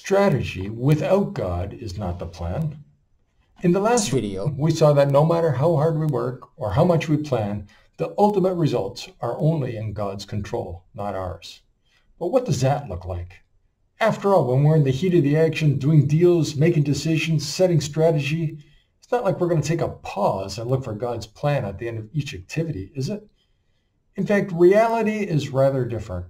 Strategy without God is not the plan. In the last video, we saw that no matter how hard we work or how much we plan, the ultimate results are only in God's control, not ours. But what does that look like? After all, when we're in the heat of the action, doing deals, making decisions, setting strategy, it's not like we're going to take a pause and look for God's plan at the end of each activity, is it? In fact, reality is rather different.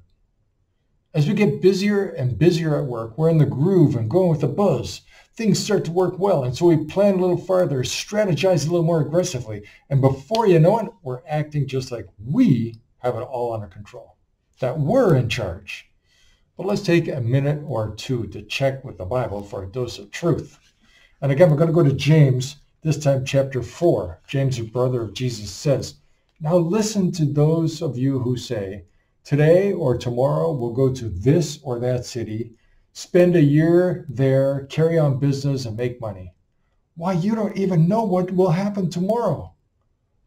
As we get busier and busier at work, we're in the groove and going with the buzz. Things start to work well, and so we plan a little farther, strategize a little more aggressively, and before you know it, we're acting just like we have it all under control, that we're in charge. But let's take a minute or two to check with the Bible for a dose of truth. And again, we're going to go to James, this time chapter 4. James, the brother of Jesus, says, "Now listen to those of you who say, today or tomorrow we'll go to this or that city, spend a year there, carry on business, and make money. Why, you don't even know what will happen tomorrow.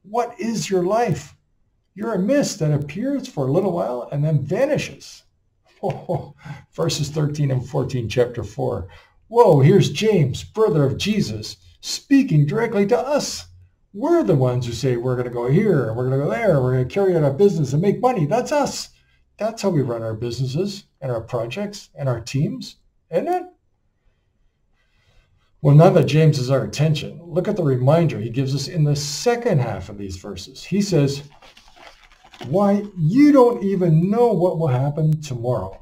What is your life? You're a mist that appears for a little while and then vanishes." Oh, verses 13 and 14, chapter 4. Whoa, here's James, brother of Jesus, speaking directly to us. We're the ones who say we're going to go here, and we're going to go there, we're going to carry out our business and make money. That's us. That's how we run our businesses and our projects and our teams, isn't it? Well, now that James has our attention, look at the reminder he gives us in the second half of these verses. He says, why, you don't even know what will happen tomorrow.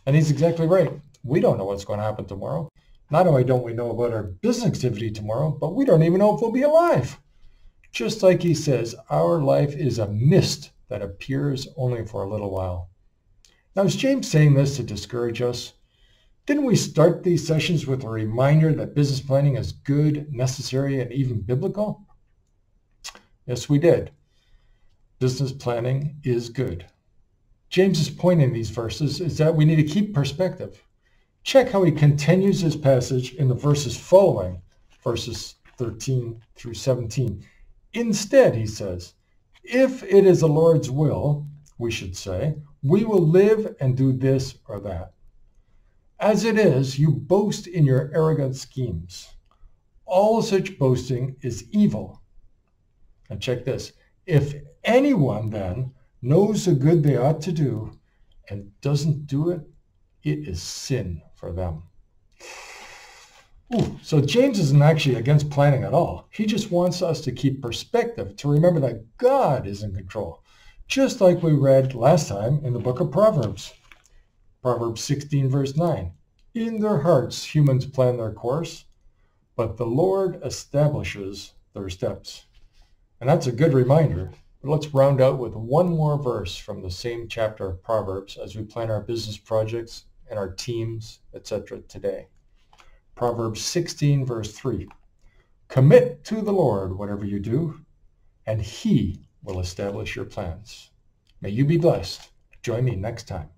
And he's exactly right. We don't know what's going to happen tomorrow. Not only don't we know about our business activity tomorrow, but we don't even know if we'll be alive. Just like he says, our life is a mist that appears only for a little while. Now, is James saying this to discourage us? Didn't we start these sessions with a reminder that business planning is good, necessary, and even biblical? Yes, we did. Business planning is good. James's point in these verses is that we need to keep perspective. Check how he continues his passage in the verses following, verses 13 through 17. Instead, he says, if it is the Lord's will, we should say, we will live and do this or that. As it is, you boast in your arrogant schemes. All such boasting is evil. And check this. If anyone then knows the good they ought to do and doesn't do it, it is sin for them. Ooh, so James isn't actually against planning at all. He just wants us to keep perspective, to remember that God is in control, just like we read last time in the book of Proverbs. Proverbs 16, verse 9. In their hearts humans plan their course, but the Lord establishes their steps. And that's a good reminder. But let's round out with one more verse from the same chapter of Proverbs as we plan our business projects and our teams, etc. today. Proverbs 16, verse 3. Commit to the Lord whatever you do, and he will establish your plans. May you be blessed. Join me next time.